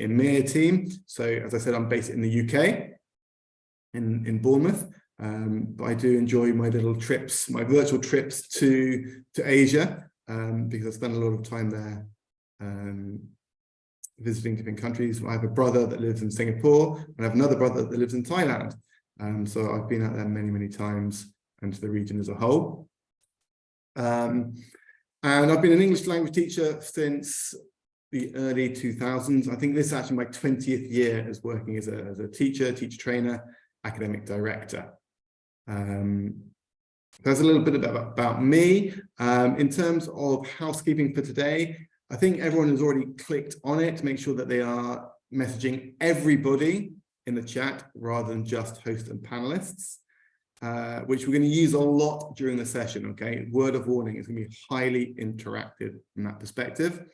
EMEA team. So as I said, I'm based in the UK, in Bournemouth. But I do enjoy my little trips, my virtual trips to Asia, because I spend a lot of time there visiting different countries. I have a brother that lives in Singapore, and I have another brother that lives in Thailand. So I've been out there many, many times, and to the region as a whole. And I've been an English language teacher since the early 2000s. I think this is actually my 20th year as working as a teacher trainer, academic director. That's a little bit about me. In terms of housekeeping for today, I think everyone has already clicked on it to make sure that they are messaging everybody in the chat rather than just hosts and panelists, which we're going to use a lot during the session, okay? Word of warning, it's going to be highly interactive from that perspective.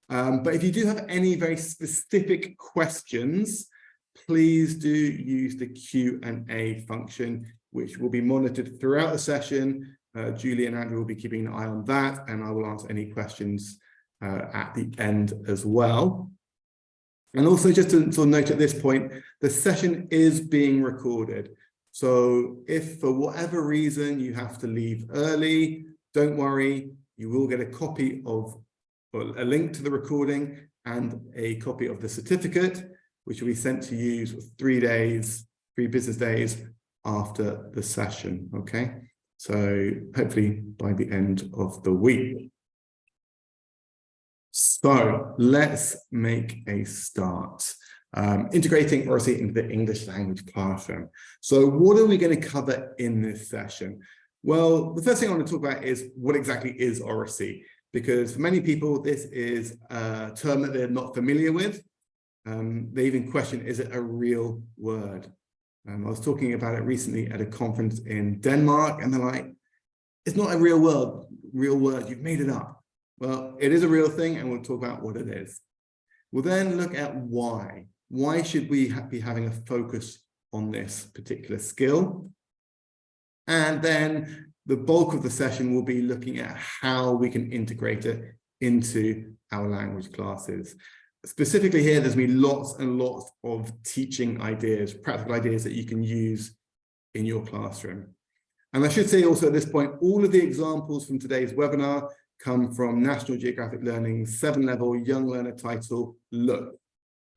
But if you do have any very specific questions, please do use the Q&A function, which will be monitored throughout the session. Julie and Andrew will be keeping an eye on that, and I will answer any questions at the end as well. And also just to sort of note at this point, the session is being recorded. So if for whatever reason you have to leave early, don't worry, you will get a copy of, or a link to the recording and a copy of the certificate, which will be sent to you for 3 business days after the session, okay? So hopefully by the end of the week. So let's make a start. Integrating Oracy into the English language classroom. So what are we going to cover in this session? Well, the first thing I want to talk about is what exactly is Oracy, because for many people, this is a term that they're not familiar with. They even question, is it a real word? I was talking about it recently at a conference in Denmark, and they're like, it's not a real word, you've made it up. Well, it is a real thing, and we'll talk about what it is. We'll then look at why. Why should we be having a focus on this particular skill? And then the bulk of the session will be looking at how we can integrate it into our language classes. Specifically here, there's going to be lots and lots of teaching ideas, practical ideas that you can use in your classroom. And I should say also at this point, all of the examples from today's webinar come from National Geographic Learning's 7-level Young Learner title, Look.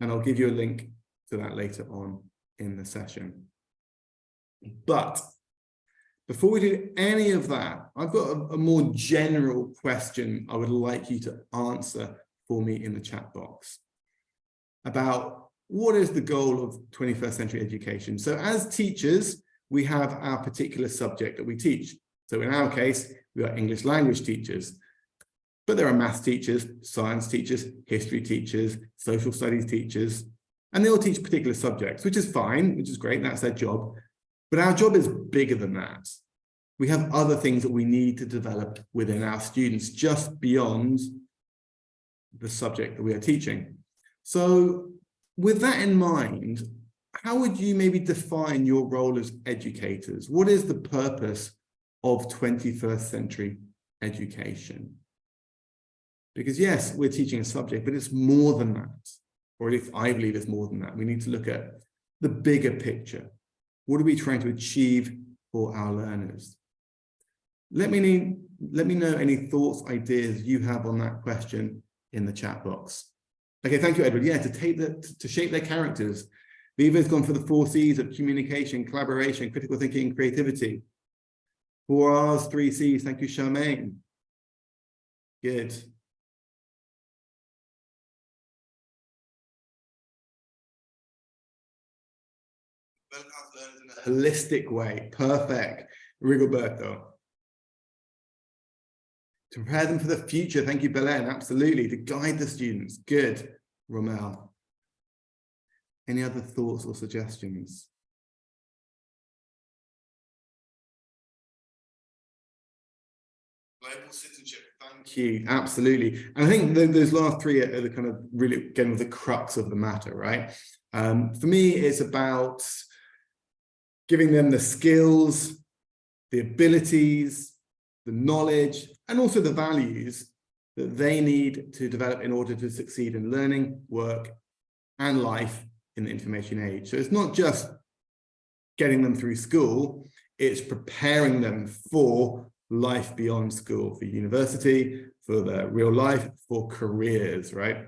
And I'll give you a link to that later on in the session. But before we do any of that, I've got a more general question I would like you to answer for me in the chat box about what is the goal of 21st century education. So as teachers, we have our particular subject that we teach. So in our case, we are English language teachers, but there are maths teachers, science teachers, history teachers, social studies teachers, and they all teach particular subjects, which is fine, which is great, that's their job. But our job is bigger than that. We have other things that we need to develop within our students, just beyond the subject that we are teaching. So with that in mind, how would you maybe define your role as educators? What is the purpose of 21st century education? Because yes, we're teaching a subject, but it's more than that, or at least I believe it's more than that. We need to look at the bigger picture. What are we trying to achieve for our learners? Let me know any thoughts, ideas you have on that question in the chat box. Okay, thank you, Edward. Yeah, to shape their characters. Viva's gone for the 4 C's of communication, collaboration, critical thinking, and creativity. 4 R's, 3 C's. Thank you, Charmaine. Good. In a holistic way. Perfect. Rigoberto. To prepare them for the future. Thank you, Belen. Absolutely. To guide the students. Good. Romel. Any other thoughts or suggestions? Global citizenship. Thank you. Absolutely. And I think those last 3 are the kind of really getting with the crux of the matter, right? For me, it's about giving them the skills, the abilities, the knowledge, and also the values that they need to develop in order to succeed in learning, work, and life in the information age. So it's not just getting them through school, it's preparing them for life beyond school, for university, for their real life, for careers, right?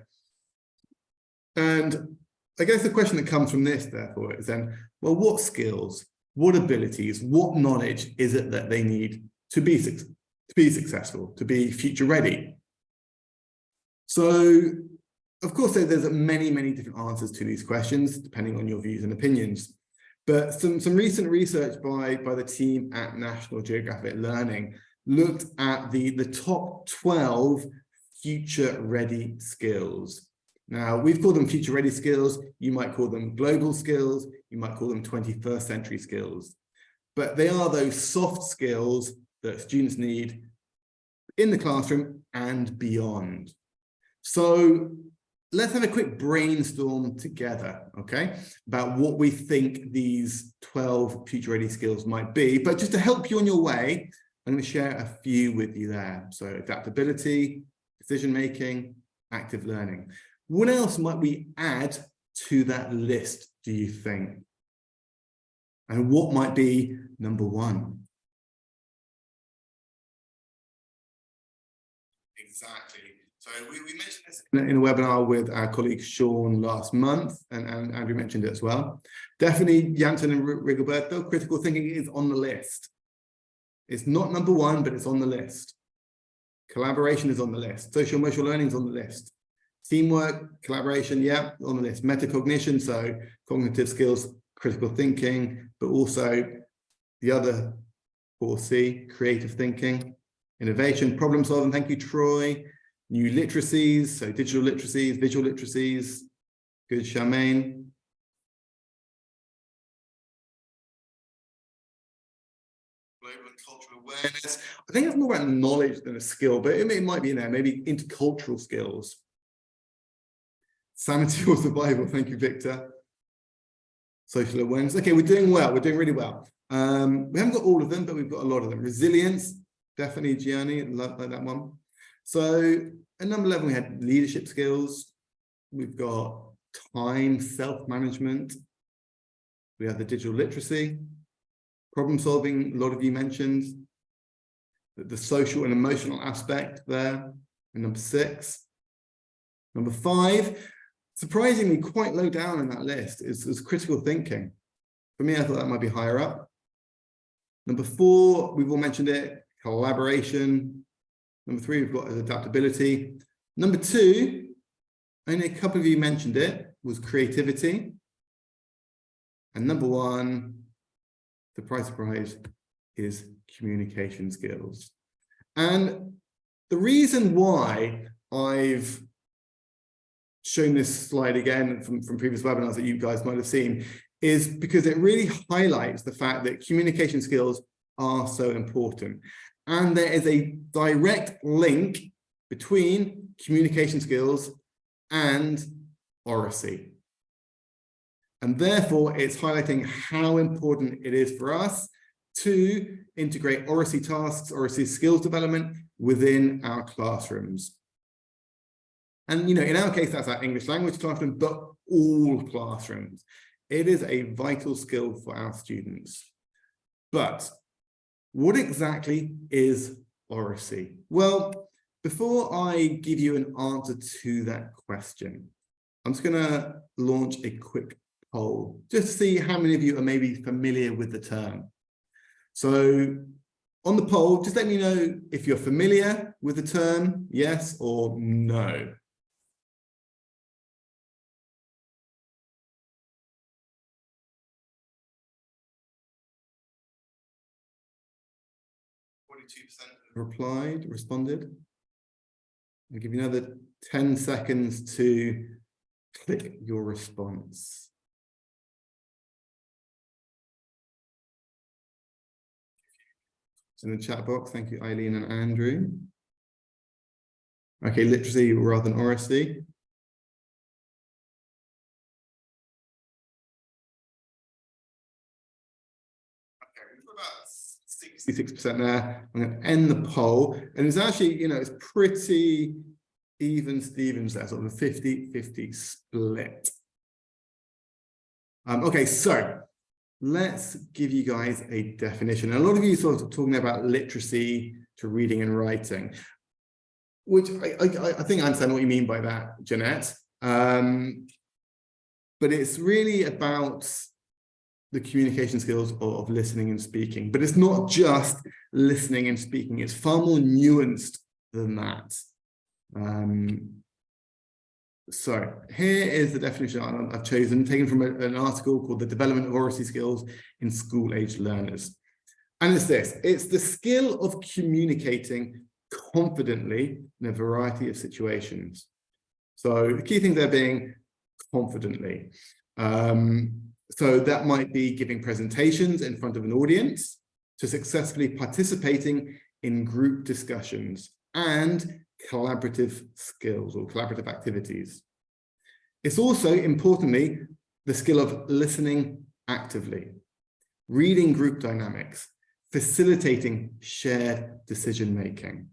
And I guess the question that comes from this, therefore, is then, well, what skills, what abilities, what knowledge is it that they need to be successful, to be future ready? So, of course, there's many, many different answers to these questions, depending on your views and opinions. But some recent research by the team at National Geographic Learning looked at the top 12 future-ready skills. Now, we've called them future-ready skills. You might call them global skills. You might call them 21st century skills. But they are those soft skills that students need in the classroom and beyond. So let's have a quick brainstorm together, okay, about what we think these 12 future-ready skills might be. But just to help you on your way, I'm going to share a few with you there. So adaptability, decision-making, active learning. What else might we add to that list, do you think? And what might be number one? Exactly. So we mentioned this in a webinar with our colleague Sean last month, and Andrew mentioned it as well. Definitely, Janssen and Rigoberto, critical thinking is on the list. It's not number one, but it's on the list. Collaboration is on the list. Social emotional learning is on the list. Teamwork, collaboration, yeah, on the list. Metacognition, so cognitive skills, critical thinking, but also the other 4C, creative thinking, innovation, problem solving. Thank you, Troy. New literacies, so digital literacies, visual literacies. Good, Charmaine. Global and cultural awareness. I think it's more about knowledge than a skill, but it might be in there, maybe intercultural skills. Sanity or survival, thank you, Victor. Social awareness. Okay, we're doing well, we're doing really well. We haven't got all of them, but we've got a lot of them. Resilience, definitely, Gianni, like that one. So at number 11, we had leadership skills. We've got time, self-management. We have the digital literacy, problem solving, a lot of you mentioned. The social and emotional aspect there, and number 6. Number 5, surprisingly quite low down in that list, is critical thinking. For me, I thought that might be higher up. Number 4, we've all mentioned it, collaboration. Number 3, we've got adaptability. Number 2, only a couple of you mentioned it, was creativity. And number 1, surprise, is communication skills. And the reason why I've shown this slide again from previous webinars that you guys might have seen is because it really highlights the fact that communication skills are so important. And there is a direct link between communication skills and Oracy. And therefore, it's highlighting how important it is for us to integrate Oracy tasks, Oracy skills development within our classrooms. And, you know, in our case, that's our English language classroom, but all classrooms. It is a vital skill for our students. But what exactly is Oracy? Well, before I give you an answer to that question, I'm just going to launch a quick poll, just to see how many of you are maybe familiar with the term. So on the poll, just let me know if you're familiar with the term, yes or no. Responded. I'll give you another 10 seconds to click your response. It's in the chat box. Thank you, Eileen and Andrew. Okay, literacy rather than Oracy. Okay, we've got about 66% there. I'm going to end the poll, and it's actually, you know, it's pretty even Stevens there, sort of a 50-50 split. Okay, so let's give you guys a definition. And a lot of you sort of talking about literacy to reading and writing, which I think I understand what you mean by that, Jeanette. But it's really about the communication skills of listening and speaking. But it's not just listening and speaking. It's far more nuanced than that. So here is the definition I've chosen, taken from an article called The Development of Oracy Skills in School-Aged Learners. And it's this: it's the skill of communicating confidently in a variety of situations. So the key thing there being confidently. So that might be giving presentations in front of an audience, to successfully participating in group discussions and collaborative skills or collaborative activities. It's also, importantly, the skill of listening actively, reading group dynamics, facilitating shared decision-making.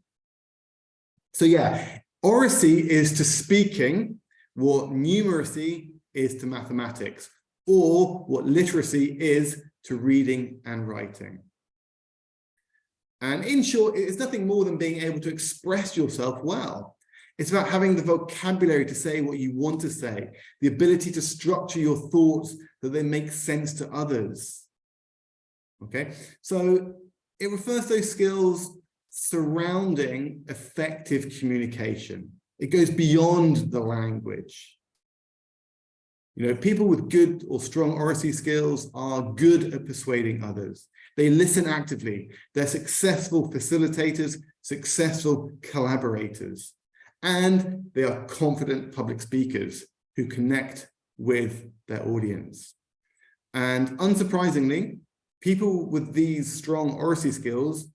So yeah, oracy is to speaking what numeracy is to mathematics, or what literacy is to reading and writing. And in short, it's nothing more than being able to express yourself well. It's about having the vocabulary to say what you want to say, the ability to structure your thoughts that they make sense to others. Okay, so it refers to those skills surrounding effective communication. It goes beyond the language. You know, people with good or strong oracy skills are good at persuading others. They listen actively. They're successful facilitators, successful collaborators, and they are confident public speakers who connect with their audience. And unsurprisingly, people with these strong oracy skills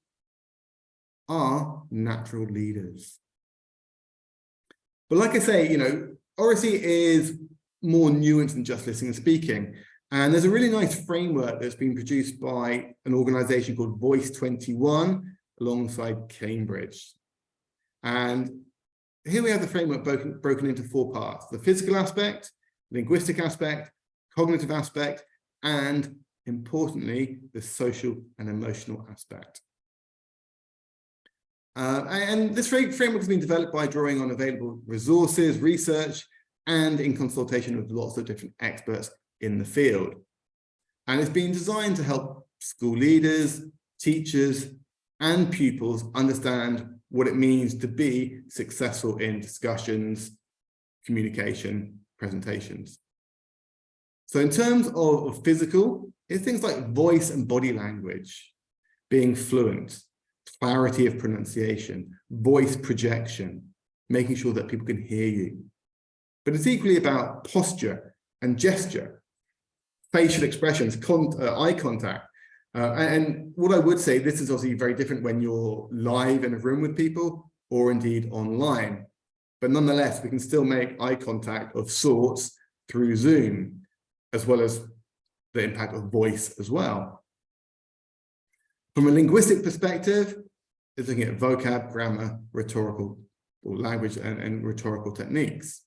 are natural leaders. But like I say, you know, oracy is more nuanced than just listening and speaking. And there's a really nice framework that's been produced by an organization called Voice 21 alongside Cambridge. And here we have the framework broken into 4 parts: the physical aspect, linguistic aspect, cognitive aspect, and importantly, the social and emotional aspect. And this framework has been developed by drawing on available resources, research, and in consultation with lots of different experts in the field. And it's been designed to help school leaders, teachers, and pupils understand what it means to be successful in discussions, communication, presentations. So in terms of physical, it's things like voice and body language, being fluent, clarity of pronunciation, voice projection, making sure that people can hear you. But it's equally about posture and gesture, facial expressions, eye contact. And what I would say, this is obviously very different when you're live in a room with people or indeed online. But nonetheless, we can still make eye contact of sorts through Zoom, as well as the impact of voice as well. From a linguistic perspective, it's looking at vocab, grammar, rhetorical or language and rhetorical techniques.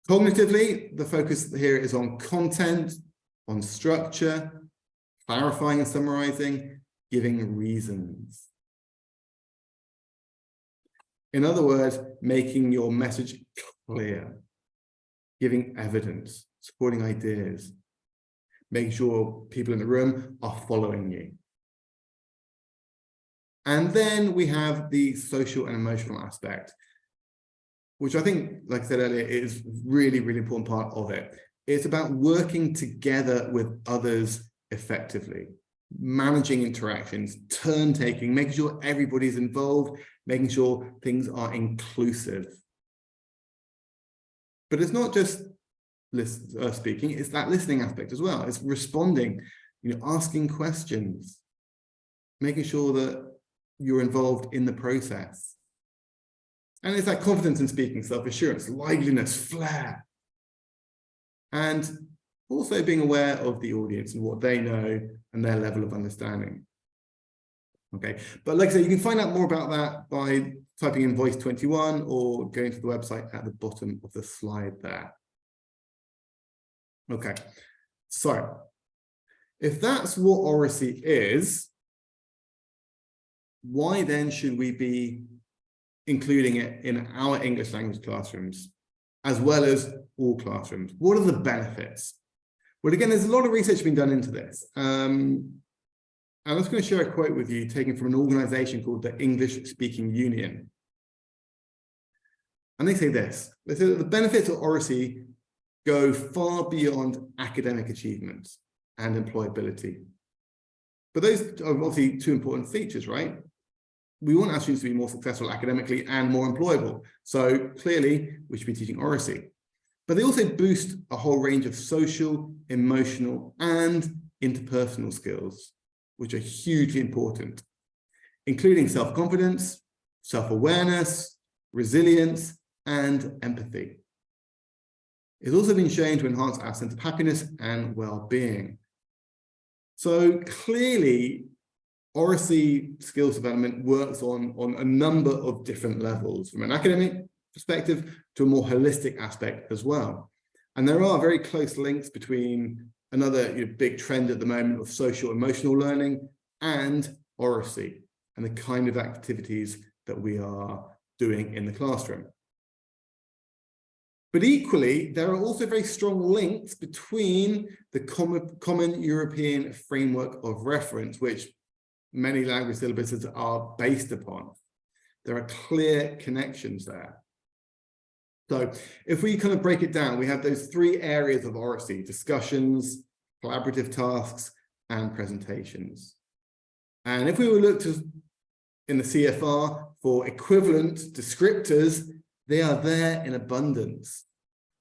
Cognitively, the focus here is on content, on structure, clarifying and summarizing, giving reasons. In other words, making your message clear, giving evidence, supporting ideas, making sure people in the room are following you. And then we have the social and emotional aspect, which I think, like I said earlier, is really, really important part of it. It's about working together with others effectively, managing interactions, turn-taking, making sure everybody's involved, making sure things are inclusive. But it's not just speaking, it's that listening aspect as well. It's responding, you know, asking questions, making sure that you're involved in the process. And it's that confidence in speaking, self-assurance, liveliness, flair. And also being aware of the audience and what they know and their level of understanding. Okay, but like I said, you can find out more about that by typing in Voice 21 or going to the website at the bottom of the slide there. Okay, so if that's what Oracy is, why then should we be including it in our English language classrooms, as well as all classrooms? What are the benefits? Well, again, there's a lot of research being done into this. And I'm just going to share a quote with you taken from an organization called the English Speaking Union. And they say this: they say that the benefits of Oracy go far beyond academic achievement and employability. But those are obviously two important features, right? We want our students to be more successful academically and more employable. So clearly, we should be teaching Oracy. But they also boost a whole range of social, emotional, and interpersonal skills, which are hugely important, including self-confidence, self-awareness, resilience, and empathy. It's also been shown to enhance our sense of happiness and well-being. So clearly, Oracy skills development works on a number of different levels, from an academic perspective to a more holistic aspect as well. And there are very close links between another big trend at the moment of social emotional learning and Oracy and the kind of activities that we are doing in the classroom. But equally, there are also very strong links between the common European framework of reference, which many language syllabuses are based upon. There are clear connections there. So if we kind of break it down, we have those three areas of Oracy: discussions, collaborative tasks, and presentations. And if we were looked in the CFR for equivalent descriptors, they are there in abundance.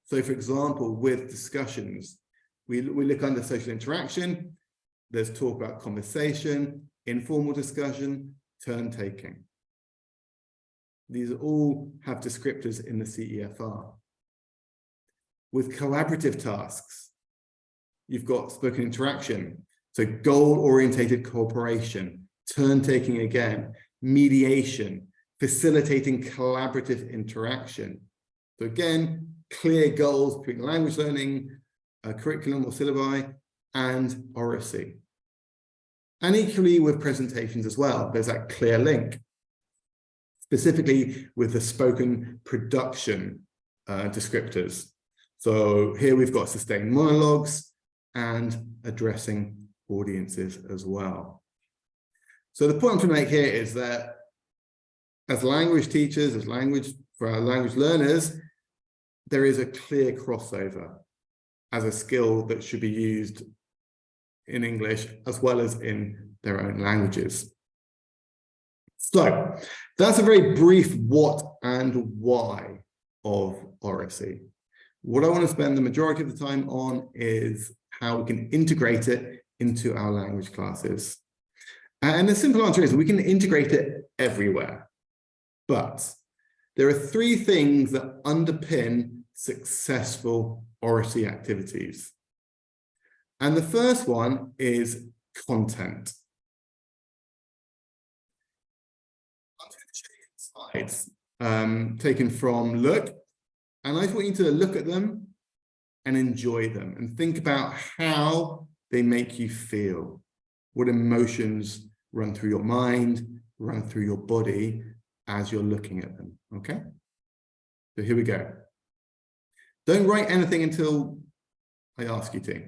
So for example, with discussions, we look under social interaction, there's talk about conversation, informal discussion, turn taking. These all have descriptors in the CEFR. With collaborative tasks, you've got spoken interaction, so goal-orientated cooperation, turn taking again, mediation, facilitating collaborative interaction. So again, clear goals between language learning, curriculum or syllabi, and Oracy. And equally with presentations as well, there's that clear link, specifically with the spoken production descriptors. So here we've got sustained monologues and addressing audiences as well. So the point I'm trying to make here is that as language teachers, for our language learners, there is a clear crossover as a skill that should be used in English as well as in their own languages. So that's a very brief what and why of Oracy. What I want to spend the majority of the time on is how we can integrate it into our language classes. And the simple answer is we can integrate it everywhere. But there are three things that underpin successful Oracy activities. And the first one is content. I'm going to show you slides taken from Look, and I just want you to look at them and enjoy them and think about how they make you feel, what emotions run through your mind, run through your body as you're looking at them, okay? So here we go. Don't write anything until I ask you to.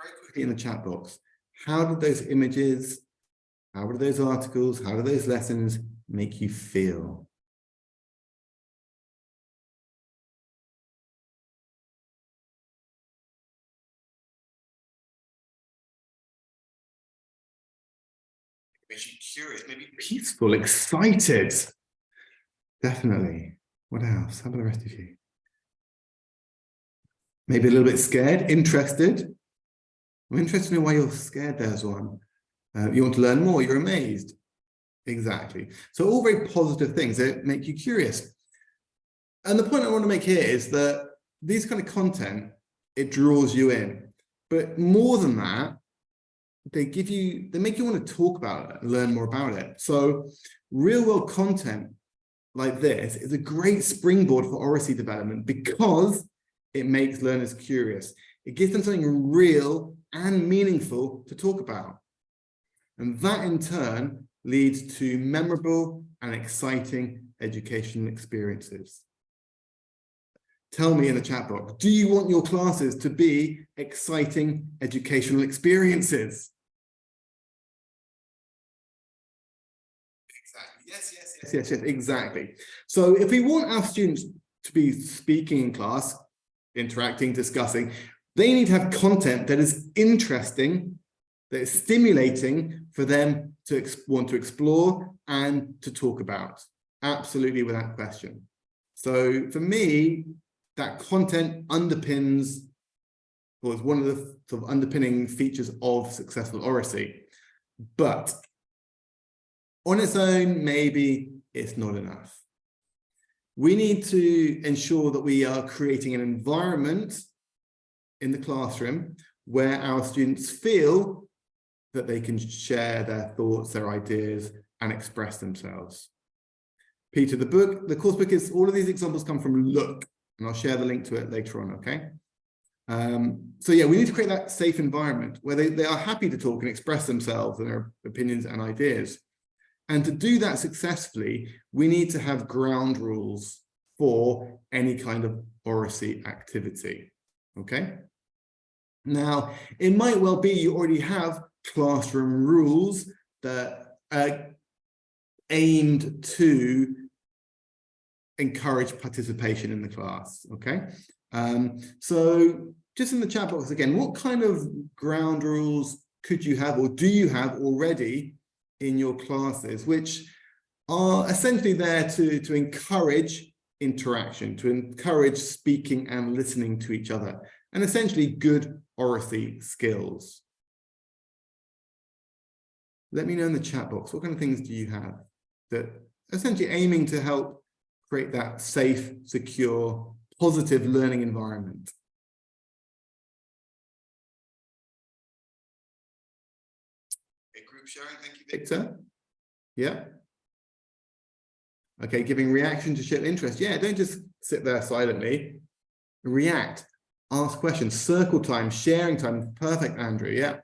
very quickly in the chat box, how did those images, how did those articles, how did those lessons make you feel? Makes you curious, maybe peaceful, excited. Definitely. What else? How about the rest of you? Maybe a little bit scared, interested. I'm interested in why you're scared, there's one. You want to learn more, you're amazed. Exactly. So all very positive things that make you curious. And the point I want to make here is that these kind of content, it draws you in. But more than that, they make you want to talk about it and learn more about it. So real world content like this is a great springboard for Oracy development because it makes learners curious. It gives them something real and meaningful to talk about. And that in turn leads to memorable and exciting educational experiences. Tell me in the chat box, do you want your classes to be exciting educational experiences? Exactly. Yes, exactly. So if we want our students to be speaking in class, interacting, discussing, they need to have content that is interesting, that is stimulating for them to want to explore and to talk about. Absolutely, without question. So for me, that content underpins, or is one of the sort of underpinning features of successful Oracy. But on its own, maybe it's not enough. We need to ensure that we are creating an environment in the classroom where our students feel that they can share their thoughts, their ideas, and express themselves. Peter, the course book is, all of these examples come from Look, and I'll share the link to it later on, okay? So yeah, we need to create that safe environment where they are happy to talk and express themselves and their opinions and ideas. And to do that successfully, we need to have ground rules for any kind of Oracy activity, okay? Now, it might well be you already have classroom rules that are aimed to encourage participation in the class, okay? So just in the chat box again, what kind of ground rules could you have or do you have already in your classes, which are essentially there to encourage interaction, to encourage speaking and listening to each other, and essentially good Oracy skills? Let me know in the chat box, what kind of things do you have that essentially aiming to help create that safe, secure, positive learning environment? Okay, group sharing, thank you, Victor. Yeah. Okay, giving reaction to shared interest. Yeah, don't just sit there silently. React, ask questions, circle time, sharing time. Perfect, Andrew. Yeah.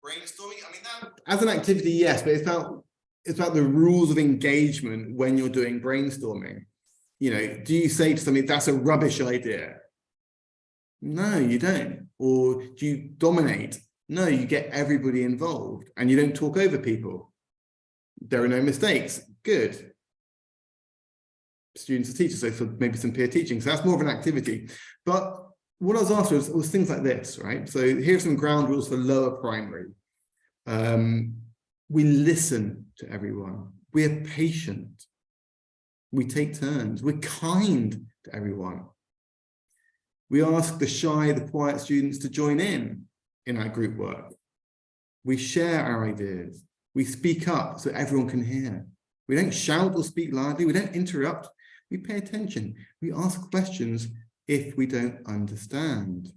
Brainstorming, I mean, that as an activity, yes, but it's about the rules of engagement when you're doing brainstorming. You know, do you say to somebody, that's a rubbish idea? No, you don't. Or do you dominate? No, you get everybody involved and you don't talk over people. There are no mistakes. Good. Students and teachers, so maybe some peer teaching. So that's more of an activity. But what I was after was things like this, right? So here's some ground rules for lower primary. We listen to everyone. We're patient. We take turns. We're kind to everyone. We ask the shy, the quiet students to join in our group work. We share our ideas. We speak up so everyone can hear. We don't shout or speak loudly. We don't interrupt. We pay attention. We ask questions if we don't understand.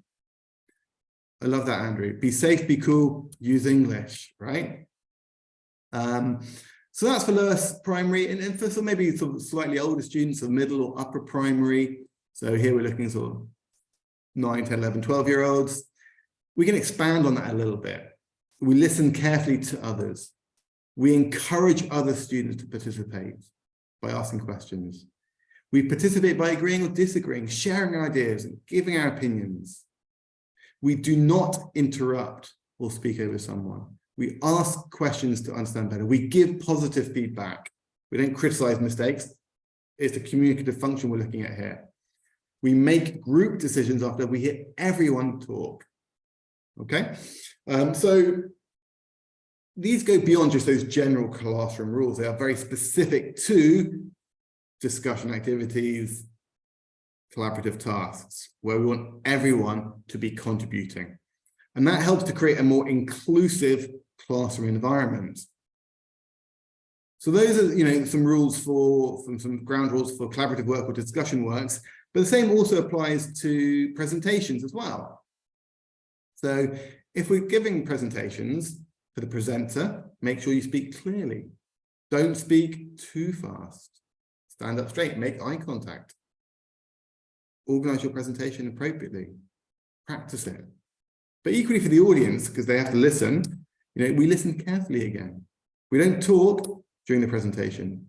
I love that, Andrew. Be safe, be cool, use English, right? So that's for lower primary, and for some maybe sort of slightly older students of middle or upper primary. So here we're looking sort of 9, 10, 11, 12-year-olds. We can expand on that a little bit. We listen carefully to others. We encourage other students to participate by asking questions. We participate by agreeing or disagreeing, sharing ideas and giving our opinions. We do not interrupt or speak over someone. We ask questions to understand better. We give positive feedback. We don't criticize mistakes. It's the communicative function we're looking at here. We make group decisions after we hear everyone talk. Okay, so these go beyond just those general classroom rules. They are very specific to discussion activities, collaborative tasks, where we want everyone to be contributing. And that helps to create a more inclusive classroom environment. So those are, some rules some ground rules for collaborative work or discussion works, but the same also applies to presentations as well. So if we're giving presentations for the presenter, make sure you speak clearly. Don't speak too fast. Stand up straight, make eye contact. Organize your presentation appropriately. Practice it. But equally for the audience, because they have to listen, we listen carefully again. We don't talk during the presentation.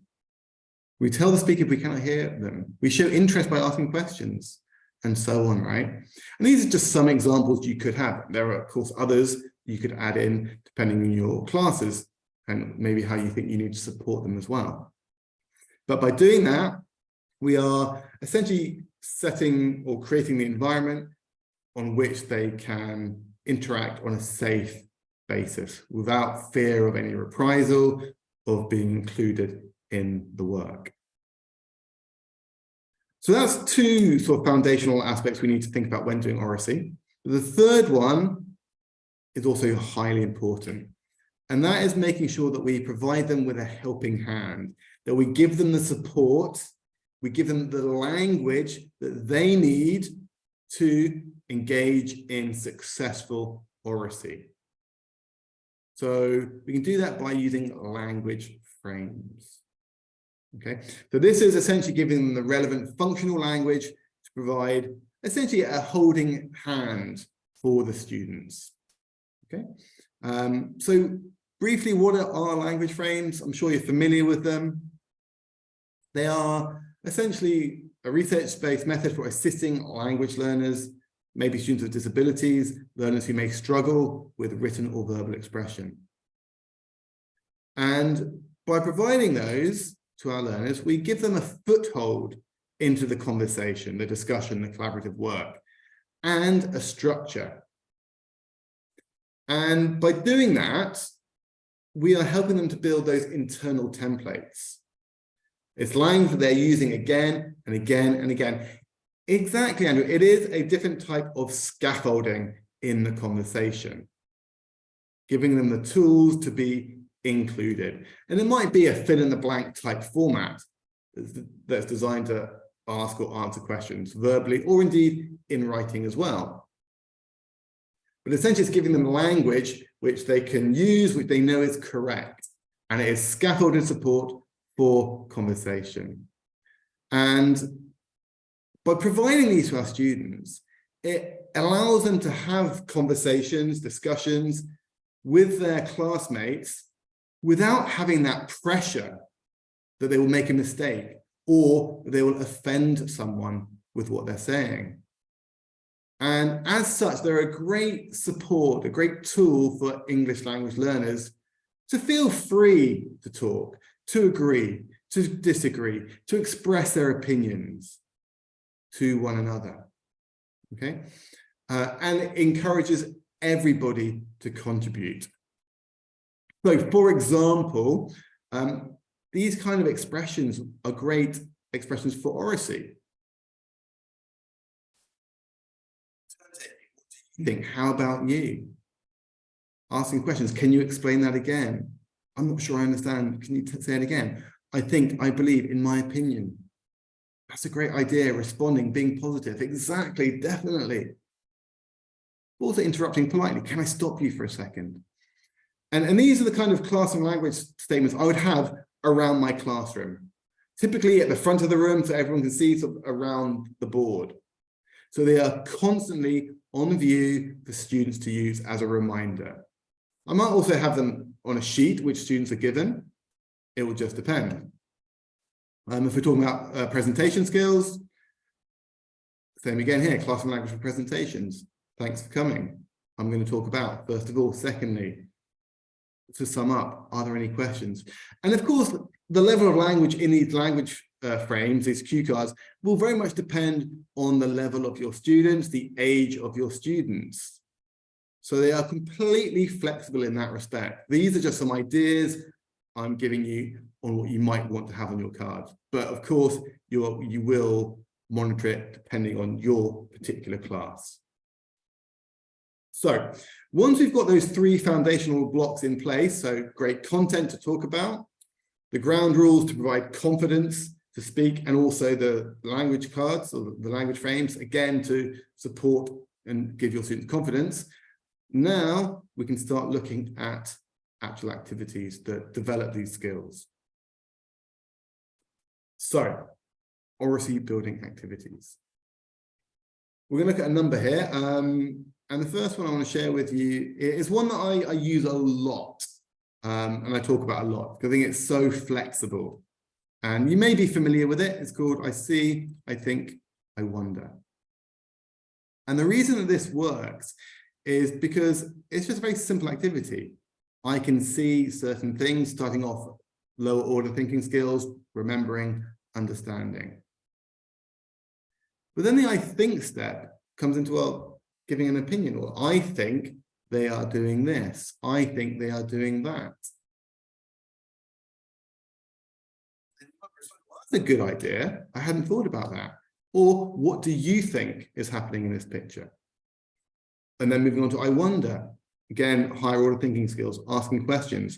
We tell the speaker if we cannot hear them. We show interest by asking questions, and so on, right? And these are just some examples you could have. There are, of course, others you could add in depending on your classes and maybe how you think you need to support them as well. But by doing that, we are essentially setting or creating the environment on which they can interact on a safe basis without fear of any reprisal, of being included in the work. So that's two sort of foundational aspects we need to think about when doing Oracy. The third one is also highly important, and that is making sure that we provide them with a helping hand, that we give them the support, we give them the language that they need to engage in successful Oracy. So we can do that by using language frames. Okay, so this is essentially giving them the relevant functional language to provide essentially a holding hand for the students. Okay, so briefly, what are our language frames? I'm sure you're familiar with them. They are essentially a research-based method for assisting language learners, maybe students with disabilities, learners who may struggle with written or verbal expression. And by providing those to our learners, we give them a foothold into the conversation, the discussion, the collaborative work, and a structure. And by doing that, we are helping them to build those internal templates. It's language that they're using again and again and again. Exactly, Andrew. It is a different type of scaffolding in the conversation, giving them the tools to be included. And it might be a fill-in-the-blank type format that's designed to ask or answer questions verbally or indeed in writing as well. But essentially, it's giving them language which they can use, which they know is correct. And it is scaffolded support for conversation. And by providing these to our students, it allows them to have conversations, discussions with their classmates without having that pressure that they will make a mistake or they will offend someone with what they're saying. And as such, they're a great support, a great tool for English language learners to feel free to talk, to agree, to disagree, to express their opinions to one another, okay? And it encourages everybody to contribute. So, for example, these kind of expressions are great expressions for Oracy. Think, how about you? Asking questions, can you explain that again? I'm not sure I understand, can you say it again? I think, I believe, in my opinion. That's a great idea, responding, being positive. Exactly, definitely. Also interrupting politely. Can I stop you for a second? And these are the kind of classroom language statements I would have around my classroom. Typically at the front of the room so everyone can see sort of around the board. So they are constantly on view for students to use as a reminder. I might also have them on a sheet which students are given, it will just depend. If we're talking about presentation skills, same again here, classroom language for presentations. Thanks for coming. I'm going to talk about, first of all. Secondly, to sum up, are there any questions? And of course, the level of language in these language frames, these cue cards, will very much depend on the level of your students, the age of your students. So they are completely flexible in that respect. These are just some ideas I'm giving you on what you might want to have on your card. But of course, you will monitor it depending on your particular class. So once we've got those three foundational blocks in place, so great content to talk about, the ground rules to provide confidence to speak, and also the language cards or the language frames, again, to support and give your students confidence. Now we can start looking at actual activities that develop these skills. So, Oracy building activities. We're going to look at a number here. And the first one I want to share with you is one that I use a lot. And I talk about a lot because I think it's so flexible. And you may be familiar with it. It's called I see, I think, I wonder. And the reason that this works is because it's just a very simple activity. I can see certain things, starting off lower order thinking skills, remembering, understanding. But then the I think step comes into, well, giving an opinion. Or I think they are doing this. I think they are doing that. That's a good idea. I hadn't thought about that. Or what do you think is happening in this picture? And then moving on to I wonder. Again, higher order thinking skills, asking questions.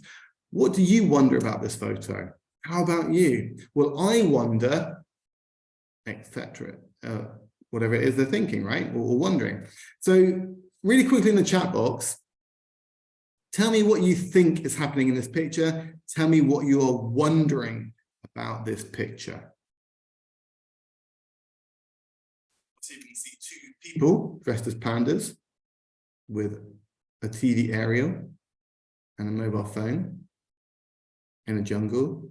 What do you wonder about this photo? How about you? Well, I wonder, etc. Whatever it is they're thinking, right? Or wondering. So really quickly in the chat box, tell me what you think is happening in this picture. Tell me what you're wondering about this picture. So you can see two people dressed as pandas with a TV aerial and a mobile phone in a jungle.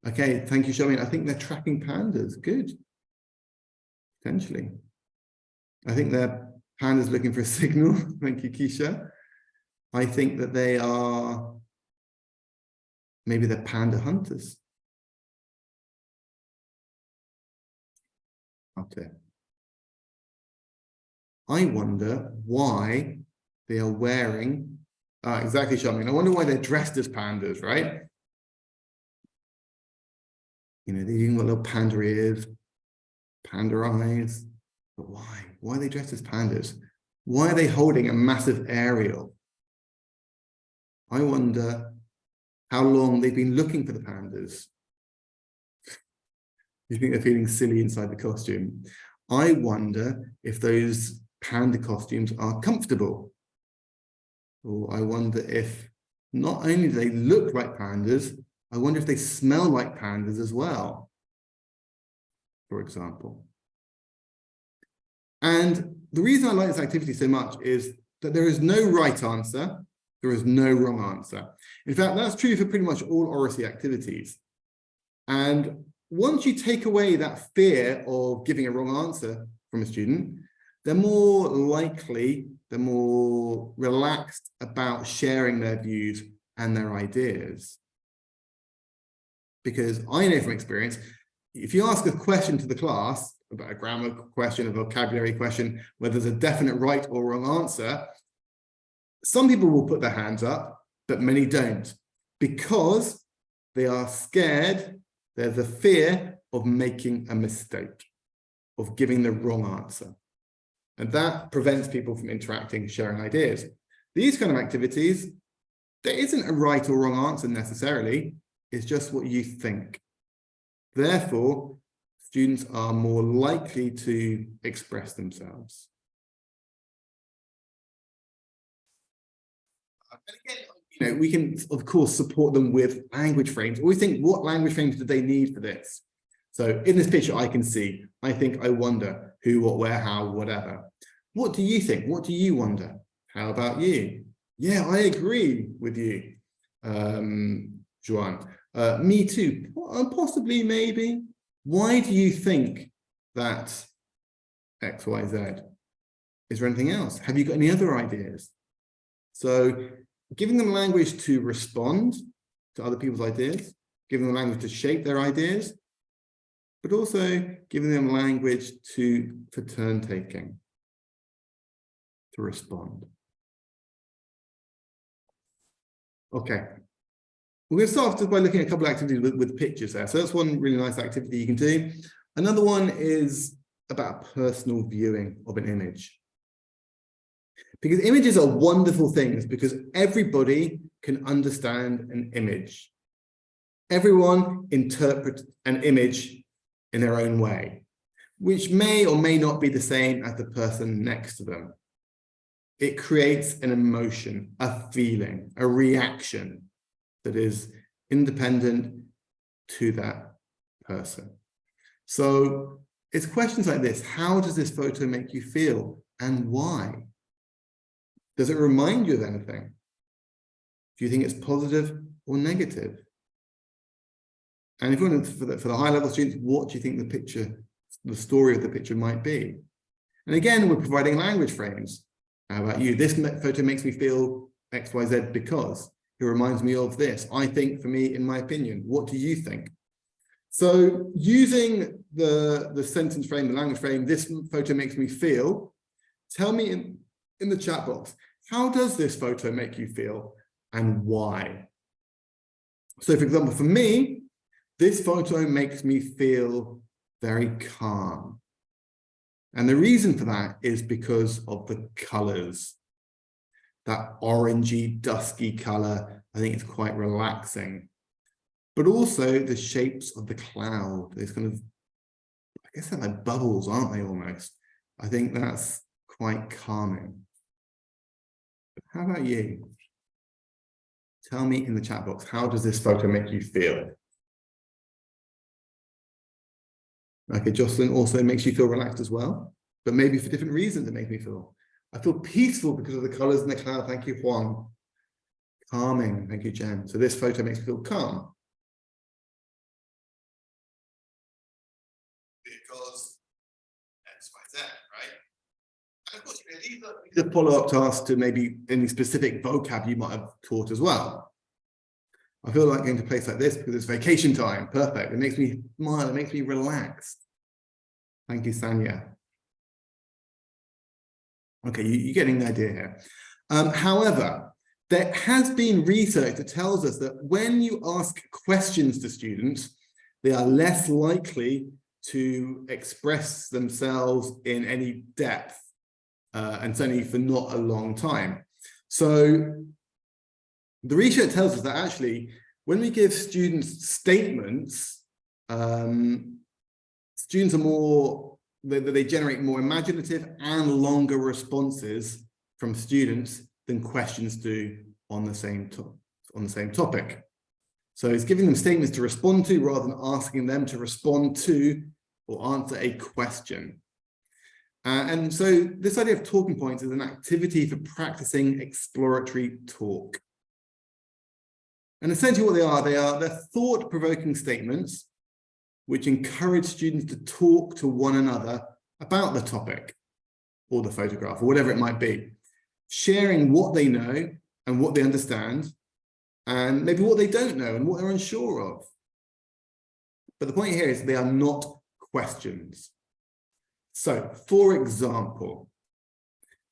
Okay, thank you, Charmaine. I think they're tracking pandas. Good. Potentially. I think they're pandas looking for a signal. Thank you, Keisha. I think that they are, maybe they're panda hunters. Okay. I wonder why they are wearing, exactly, Charmaine. I wonder why they're dressed as pandas, right? You know, they've even got little panda ears, panda eyes. But why? Why are they dressed as pandas? Why are they holding a massive aerial? I wonder how long they've been looking for the pandas. You think they're feeling silly inside the costume? I wonder if those panda costumes are comfortable. Or I wonder if not only do they look like pandas, I wonder if they smell like pandas as well, for example. And the reason I like this activity so much is that there is no right answer, there is no wrong answer. In fact, that's true for pretty much all Oracy activities. And once you take away that fear of giving a wrong answer from a student, they're more likely, they're more relaxed about sharing their views and their ideas. Because I know from experience, if you ask a question to the class, about a grammar question, a vocabulary question, where there's a definite right or wrong answer, some people will put their hands up, but many don't, because they are scared. There's a fear of making a mistake, of giving the wrong answer. And that prevents people from interacting, sharing ideas. These kind of activities, there isn't a right or wrong answer necessarily. It's just what you think. Therefore, students are more likely to express themselves. And again, you know, we can, of course, support them with language frames. Always think, what language frames do they need for this? So in this picture, I can see, I think, I wonder, who, what, where, how, whatever. What do you think? What do you wonder? How about you? Yeah, I agree with you. Joanne. Me too. Possibly, maybe. Why do you think that X, Y, Z? Is there anything else? Have you got any other ideas? So giving them language to respond to other people's ideas, giving them language to shape their ideas, but also giving them language for turn taking, to respond. Okay. We're going to start off by looking at a couple of activities with pictures there. So that's one really nice activity you can do. Another one is about personal viewing of an image. Because images are wonderful things because everybody can understand an image. Everyone interprets an image in their own way, which may or may not be the same as the person next to them. It creates an emotion, a feeling, a reaction that is independent to that person. So it's questions like this. How does this photo make you feel and why? Does it remind you of anything? Do you think it's positive or negative? And if you want to, for the high level students, what do you think the story of the picture might be? And again, we're providing language frames. How about you? This photo makes me feel X, Y, Z because it reminds me of this. I think, for me, in my opinion, what do you think? So using the sentence frame, the language frame, this photo makes me feel, tell me in the chat box, how does this photo make you feel and why? So for example, for me, this photo makes me feel very calm. And the reason for that is because of the colors. That orangey, dusky color, I think it's quite relaxing. But also the shapes of the cloud. There's kind of, I guess they're like bubbles, aren't they, almost? I think that's quite calming. How about you? Tell me in the chat box, how does this photo make you feel? Okay, Jocelyn also makes you feel relaxed as well, but maybe for different reasons it makes me feel. I feel peaceful because of the colors in the cloud. Thank you, Juan. Calming. Thank you, Jen. So this photo makes me feel calm. Because X, Y, Z, right? And of course, these are follow-up tasks to maybe any specific vocab you might have taught as well. I feel like going to a place like this because it's vacation time. Perfect. It makes me smile. It makes me relax. Thank you, Sanya. Okay, you're getting the idea here. However, there has been research that tells us that when you ask questions to students, they are less likely to express themselves in any depth, and certainly for not a long time. So the research tells us that actually, when we give students statements, students are more, they generate more imaginative and longer responses from students than questions do on the same topic. So it's giving them statements to respond to rather than asking them to respond to or answer a question. And so this idea of talking points is an activity for practicing exploratory talk. And essentially what they're thought-provoking statements which encourage students to talk to one another about the topic or the photograph or whatever it might be, sharing what they know and what they understand, and maybe what they don't know and what they're unsure of. But the point here is they are not questions. So, for example,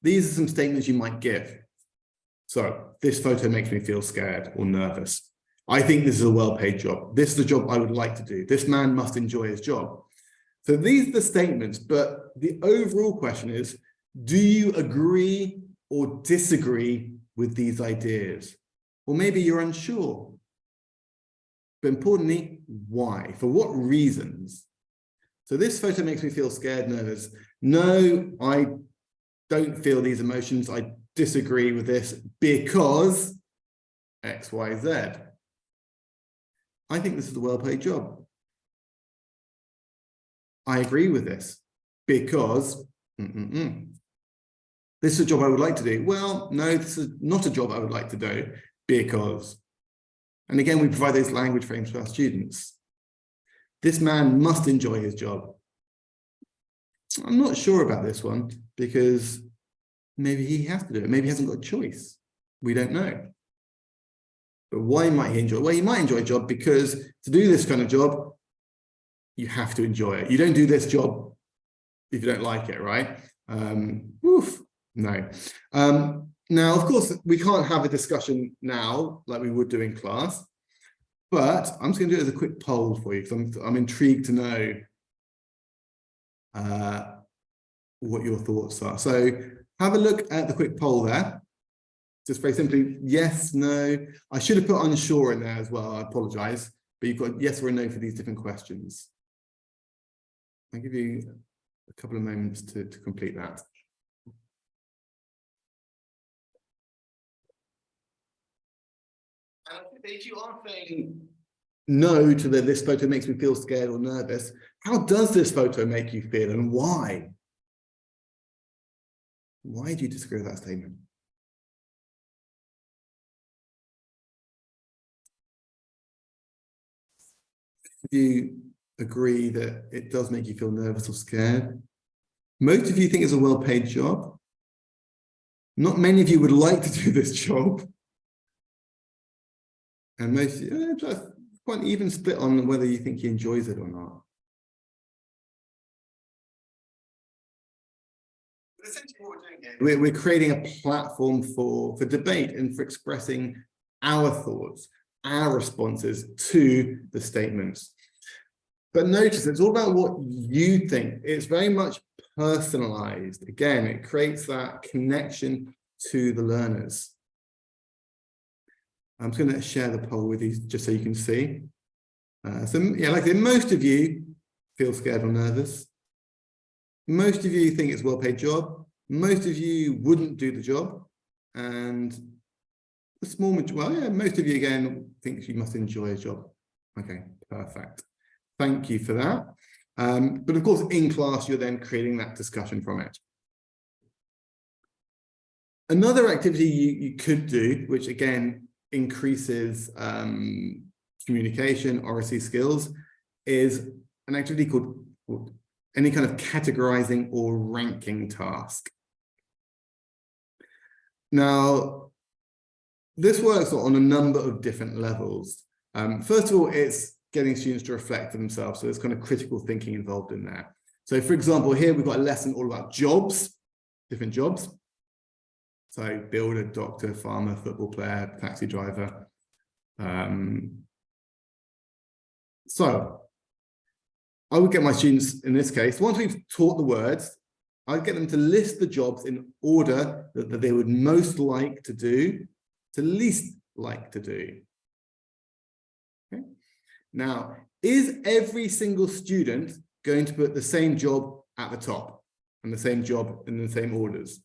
these are some statements you might give. So, this photo makes me feel scared or nervous. I think this is a well-paid job. This is the job I would like to do. This man must enjoy his job. So these are the statements, but the overall question is, do you agree or disagree with these ideas? Or maybe you're unsure. But importantly, why? For what reasons? So this photo makes me feel scared, nervous. No, I don't feel these emotions. I disagree with this because X, Y, Z. I think this is a well-paid job. I agree with this because this is a job I would like to do. Well, no, this is not a job I would like to do because And again, we provide those language frames for our students. This man must enjoy his job. I'm not sure about this one because maybe he has to do it. Maybe he hasn't got a choice. We don't know. But why might he enjoy it? Well, he might enjoy a job because to do this kind of job, you have to enjoy it. You don't do this job if you don't like it, right? No. Now, of course, we can't have a discussion now like we would do in class, but I'm just going to do it as a quick poll for you because I'm intrigued to know what your thoughts are. So have a look at the quick poll there. Just very simply, yes, no. I should have put unsure in there as well. I apologize, but you've got yes or a no for these different questions. I'll give you a couple of moments to complete that. And if you are saying no to this photo makes me feel scared or nervous, how does this photo make you feel and why? Why do you disagree with that statement? Do you agree that it does make you feel nervous or scared? Most of you think it's a well-paid job. Not many of you would like to do this job. And most, quite an even split on whether you think he enjoys it or not. But essentially what we're doing here, we're creating a platform for debate and for expressing our thoughts, our responses to the statements. But notice it's all about what you think. It's very much personalized. Again, it creates that connection to the learners. I'm just going to share the poll with you just so you can see. So yeah, like I said, most of you feel scared or nervous. Most of you think it's a well-paid job. Most of you wouldn't do the job. And a small majority, well, yeah, most of you again think you must enjoy a job. Okay, perfect. Thank you for that. But of course, in class, you're then creating that discussion from it. Another activity you could do, which again increases communication, Oracy skills, is an activity called any kind of categorizing or ranking task. Now, this works on a number of different levels. First of all, it's getting students to reflect for themselves. So there's kind of critical thinking involved in there. So for example, here we've got a lesson all about jobs, different jobs. So builder, doctor, farmer, football player, taxi driver. So I would get my students in this case, once we've taught the words, I'd get them to list the jobs in order that they would most like to do to least like to do. Okay. Now, is every single student going to put the same job at the top and the same job in the same orders?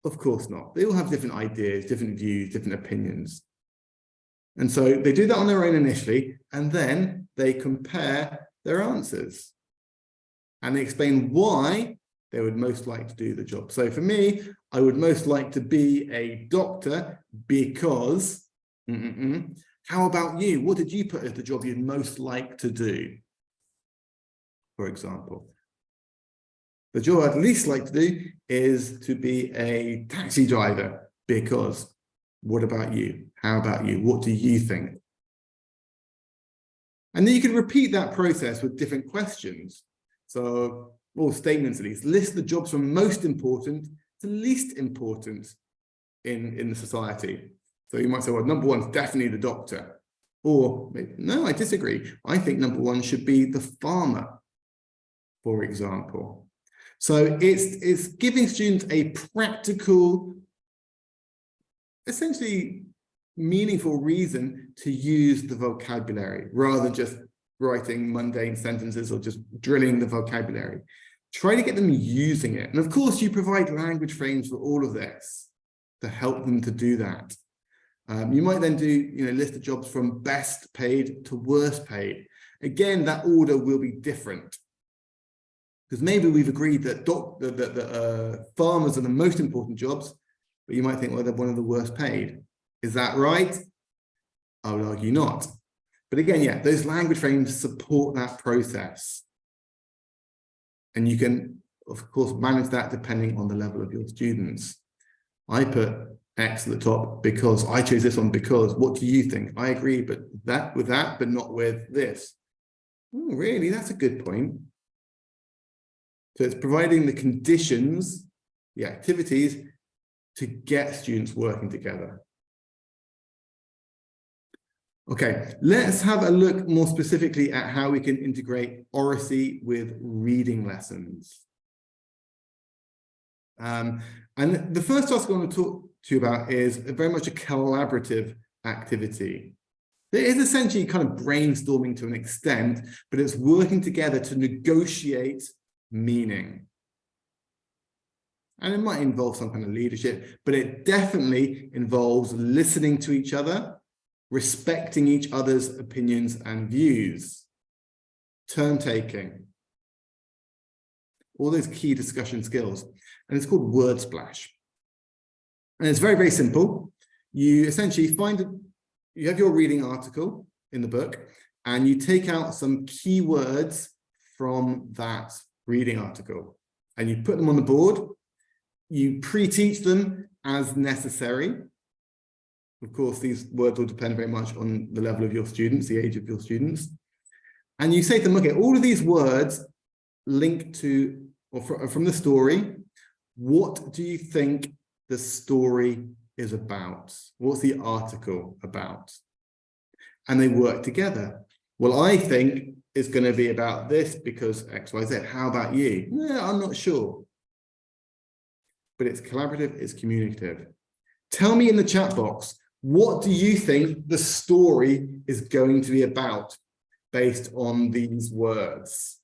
Of course not. They all have different ideas, different views, different opinions. And so they do that on their own initially, and then they compare their answers. And they explain why they would most like to do the job. So for me, I would most like to be a doctor because, how about you? What did you put as the job you'd most like to do? For example, the job I'd least like to do is to be a taxi driver because, what about you? How about you? What do you think? And then you can repeat that process with different questions. So, or statements at least, list the jobs from most important to least important in the society. So you might say, well, number one is definitely the doctor. Or, no, I disagree. I think number one should be the farmer, for example. So it's giving students a practical, essentially meaningful reason to use the vocabulary rather than just writing mundane sentences or just drilling the vocabulary. Try to get them using it. And of course, you provide language frames for all of this to help them to do that. You might then do, list the jobs from best paid to worst paid. Again, that order will be different. Because maybe we've agreed that farmers are the most important jobs, but you might think, well, they're one of the worst paid. Is that right? I would argue not. But again, yeah, those language frames support that process. And you can, of course, manage that depending on the level of your students. I put X at the top because I chose this one because what do you think? I agree, but that with that, but not with this. Oh, really? That's a good point. So it's providing the conditions, the activities to get students working together. Okay, let's have a look more specifically at how we can integrate Oracy with reading lessons. And the first task I want to talk to you about is very much a collaborative activity. It is essentially kind of brainstorming to an extent, but it's working together to negotiate meaning. And it might involve some kind of leadership, but it definitely involves listening to each other, respecting each other's opinions and views, turn taking, all those key discussion skills. And it's called word splash. And it's very, very simple. You essentially you have your reading article in the book, and you take out some keywords from that reading article, and you put them on the board. You pre-teach them as necessary. Of course, these words will depend very much on the level of your students, the age of your students. And you say to them, okay, all of these words link to, or from the story, what do you think the story is about? What's the article about? And they work together. Well, I think it's going to be about this because X, Y, Z. How about you? Yeah, I'm not sure. But it's collaborative, it's communicative. Tell me in the chat box, what do you think the story is going to be about based on these words?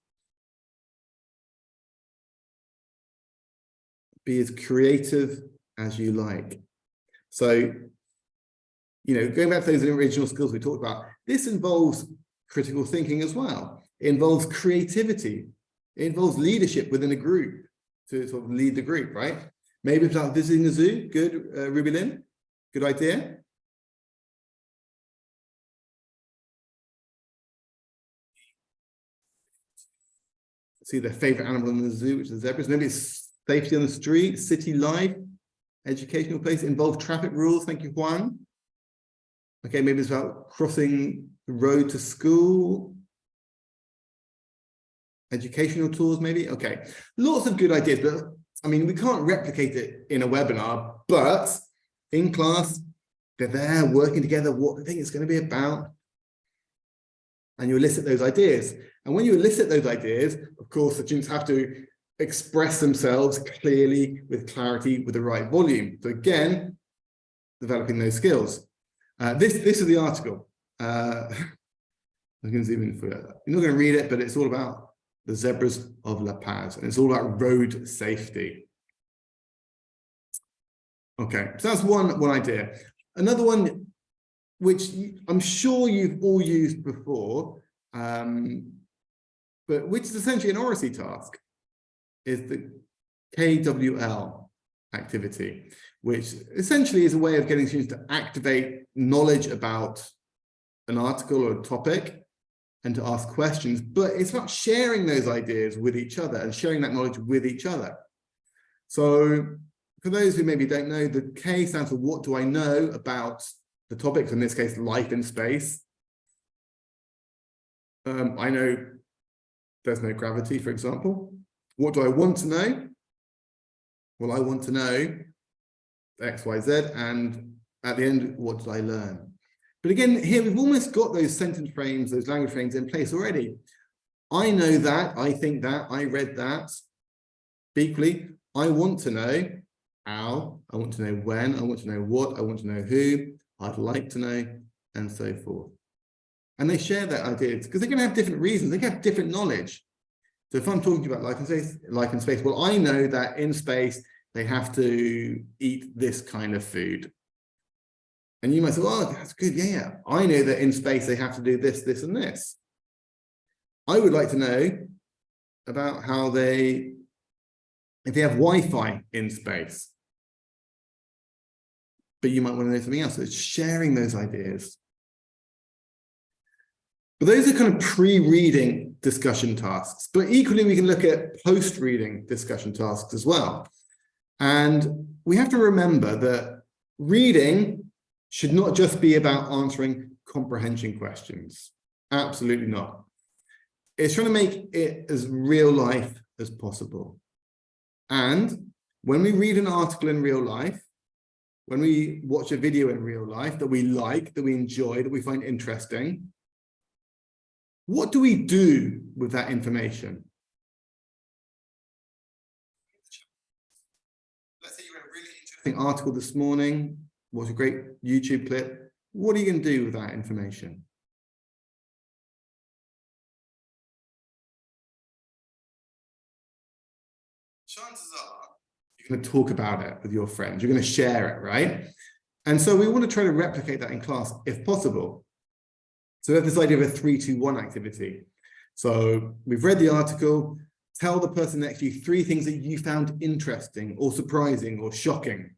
Be as creative as you like. So, going back to those original skills we talked about, this involves critical thinking as well. It involves creativity. It involves leadership within a group to sort of lead the group, right? Maybe it's like visiting the zoo. Good, Ruby Lynn. Good idea. See their favorite animal in the zoo, which is zebras. Maybe it's safety on the street, city life, educational place, involve traffic rules. Thank you, Juan. Okay, maybe it's about crossing the road to school. Educational tours, maybe. Okay, lots of good ideas, but I mean, we can't replicate it in a webinar, but in class, they're there working together, what they think it's going to be about. And you elicit those ideas. And when you elicit those ideas, of course, the students have to express themselves clearly, with clarity, with the right volume. So again, developing those skills. This is the article. I'm going to zoom in for it. You're not going to read it, but it's all about the zebras of La Paz, and it's all about road safety. Okay, so that's one idea. Another one, which I'm sure you've all used before, but which is essentially an Oracy task, is the KWL activity, which essentially is a way of getting students to activate knowledge about an article or a topic and to ask questions, but it's about sharing those ideas with each other and sharing that knowledge with each other. So for those who maybe don't know, the K stands for what do I know about the topics, in this case, life in space. I know there's no gravity, for example. What do I want to know? Well, I want to know X, Y, Z, and at the end, what did I learn? But again, here we've almost got those sentence frames, those language frames in place already. I know that, I think that, I read that. Equally, I want to know how, I want to know when, I want to know what, I want to know who, I'd like to know, and so forth. And they share their ideas because they're going to have different reasons, they can have different knowledge. So if I'm talking about life in space, well, I know that in space, they have to eat this kind of food. And you might say, oh, that's good. Yeah. I know that in space, they have to do this, this, and this. I would like to know about how if they have Wi-Fi in space. but you might want to know something else. So it's sharing those ideas. But those are kind of pre-reading discussion tasks, but equally we can look at post-reading discussion tasks as well. And we have to remember that reading should not just be about answering comprehension questions. Absolutely not. It's trying to make it as real life as possible. And when we read an article in real life, when we watch a video in real life that we like, that we enjoy, that we find interesting, what do we do with that information? Let's say you read a really interesting article this morning, watched a great YouTube clip. What are you going to do with that information? Chances are you're going to talk about it with your friends. You're going to share it, right? And so we want to try to replicate that in class if possible. So we have this idea of a 3-2-1 activity. So we've read the article, tell the person next to you 3 things that you found interesting or surprising or shocking.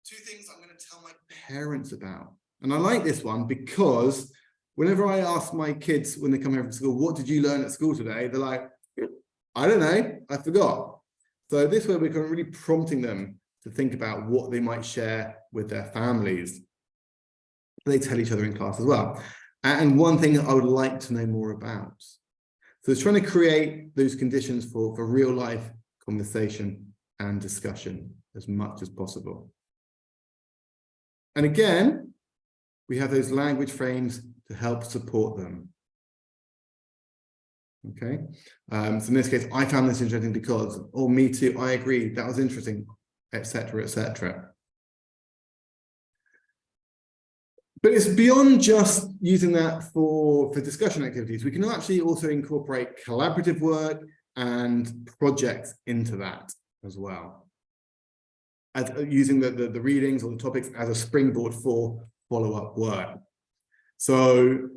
2 things I'm going to tell my parents about. And I like this one because whenever I ask my kids when they come home from school, what did you learn at school today? They're like, I don't know, I forgot. So this way we're kind of really prompting them to think about what they might share with their families. They tell each other in class as well. And one thing that I would like to know more about. So it's trying to create those conditions for real life conversation and discussion as much as possible. And again, we have those language frames to help support them. Okay, so in this case, I found this interesting because, oh, me too, I agree, that was interesting, etc., etc. But it's beyond just using that for discussion activities. We can actually also incorporate collaborative work and projects into that as well, as using the readings or the topics as a springboard for follow-up work. So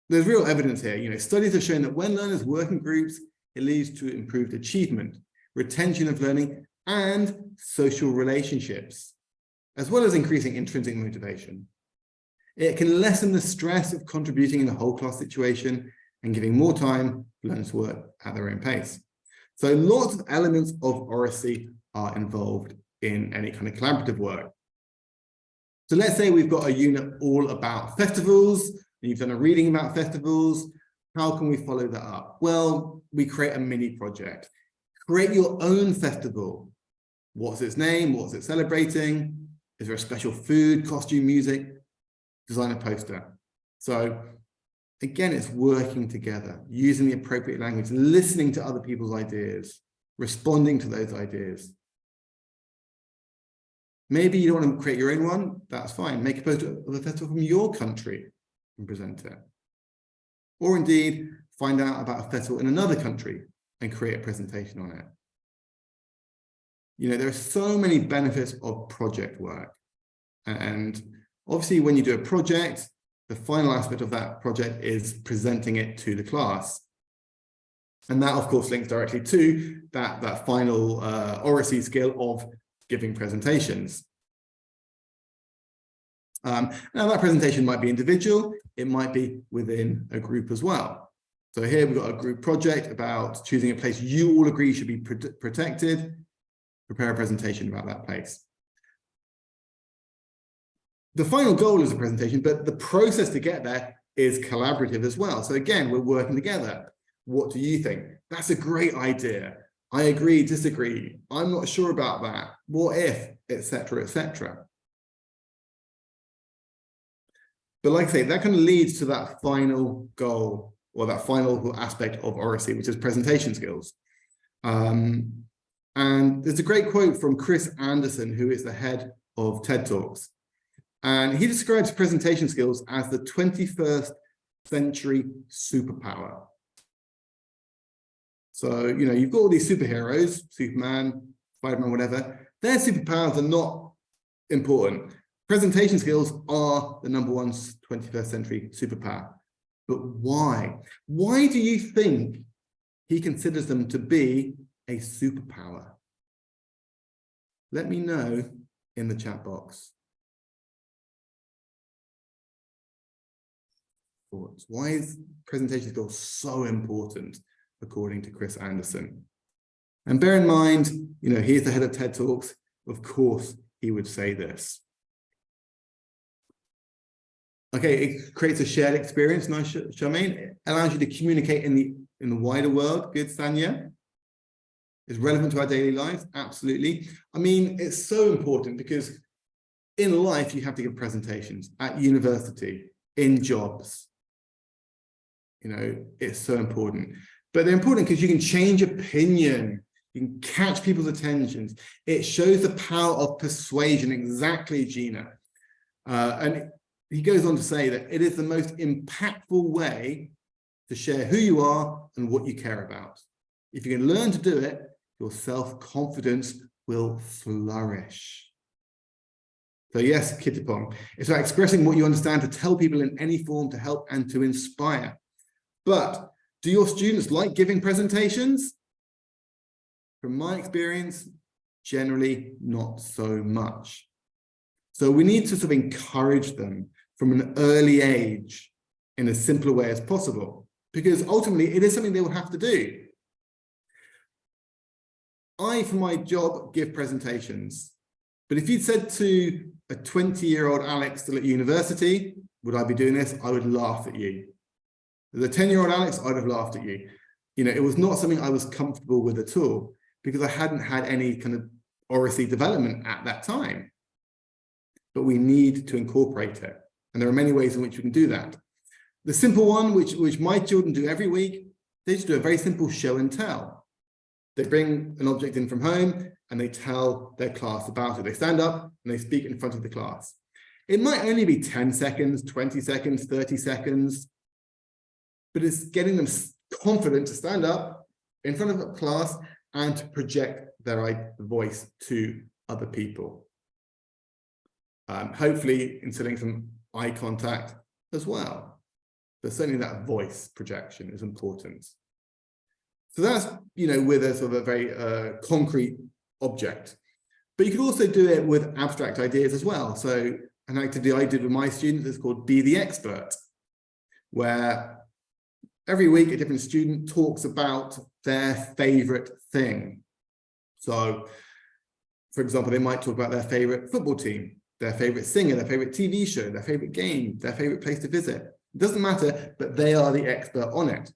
there's real evidence here. You know, studies have shown that when learners work in groups, it leads to improved achievement, retention of learning, and social relationships, as well as increasing intrinsic motivation. It can lessen the stress of contributing in a whole class situation and giving more time for learners to work at their own pace. So lots of elements of Oracy are involved in any kind of collaborative work. So let's say we've got a unit all about festivals, and you've done a reading about festivals. How can we follow that up? Well, we create a mini project. Create your own festival. What's its name? What's it celebrating? Is there a special food, costume, music? Design a poster. So again, it's working together, using the appropriate language, listening to other people's ideas, responding to those ideas. Maybe you don't want to create your own one, that's fine. Make a poster of a festival from your country and present it. Or indeed, find out about a festival in another country and create a presentation on it. You know, there are so many benefits of project work. And obviously, when you do a project, the final aspect of that project is presenting it to the class. And that, of course, links directly to that final Oracy skill of giving presentations. Now, that presentation might be individual. It might be within a group as well. So here we've got a group project about choosing a place you all agree should be protected. Prepare a presentation about that place. The final goal is a presentation, but the process to get there is collaborative as well. So again, we're working together. What do you think? That's a great idea. I agree, disagree. I'm not sure about that. What if, etc., etc. But like I say, that kind of leads to that final goal or that final aspect of Oracy, which is presentation skills. And there's a great quote from Chris Anderson, who is the head of TED Talks. And he describes presentation skills as the 21st century superpower. So, you know, you've got all these superheroes, Superman, Spider-Man, whatever. Their superpowers are not important. Presentation skills are the #1 21st century superpower. But why? Why do you think he considers them to be a superpower? Let me know in the chat box. Why is presentation skills so important, according to Chris Anderson? And bear in mind, he's the head of TED Talks. Of course, he would say this. Okay, it creates a shared experience, nice, Charmaine. It allows you to communicate in the wider world. Good, Sanya. It's relevant to our daily lives, absolutely. I mean, it's so important because in life, you have to give presentations at university, in jobs. It's so important. But they're important because you can change opinion. You can catch people's attentions. It shows the power of persuasion, exactly, Gina. And he goes on to say that it is the most impactful way to share who you are and what you care about. If you can learn to do it, your self-confidence will flourish. So yes, Kittapong, it's about expressing what you understand to tell people in any form to help and to inspire. But do your students like giving presentations? From my experience, generally not so much. So we need to sort of encourage them from an early age in as simple a way as possible, because ultimately it is something they will have to do. I, for my job, give presentations. But if you'd said to a 20-year-old Alex still at university, would I be doing this? I would laugh at you. The 10-year-old Alex, I'd have laughed at you. It was not something I was comfortable with at all because I hadn't had any kind of Oracy development at that time. But we need to incorporate it. And there are many ways in which we can do that. The simple one, which my children do every week, they just do a very simple show and tell. They bring an object in from home and they tell their class about it. They stand up and they speak in front of the class. It might only be 10 seconds, 20 seconds, 30 seconds, but it's getting them confident to stand up in front of a class and to project their voice to other people. Hopefully instilling some eye contact as well. But certainly that voice projection is important. So that's, with a sort of a very concrete object. But you could also do it with abstract ideas as well. So an activity I did with my students is called Be the Expert, where every week a different student talks about their favorite thing. So, for example, they might talk about their favorite football team, their favorite singer, their favorite TV show, their favorite game, their favorite place to visit. It doesn't matter, but they are the expert on it.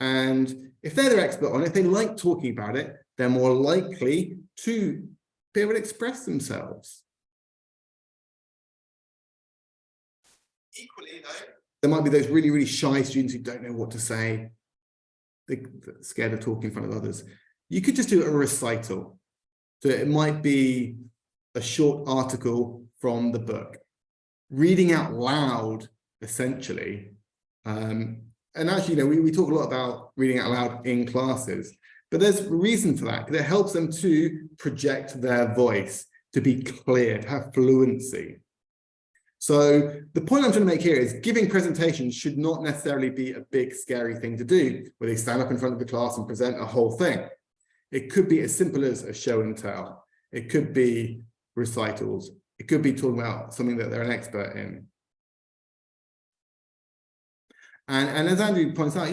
And if they're the expert on it, if they like talking about it, they're more likely to be able to express themselves. Equally, though, there might be those really, really shy students who don't know what to say. They're scared of talking in front of others. You could just do a recital. So it might be a short article from the book, reading out loud, essentially. And actually, we talk a lot about reading out loud in classes, but there's a reason for that, because it helps them to project their voice, to be clear, to have fluency. So the point I'm trying to make here is giving presentations should not necessarily be a big, scary thing to do, where they stand up in front of the class and present a whole thing. It could be as simple as a show and tell. It could be recitals. It could be talking about something that they're an expert in. And as Andrew points out,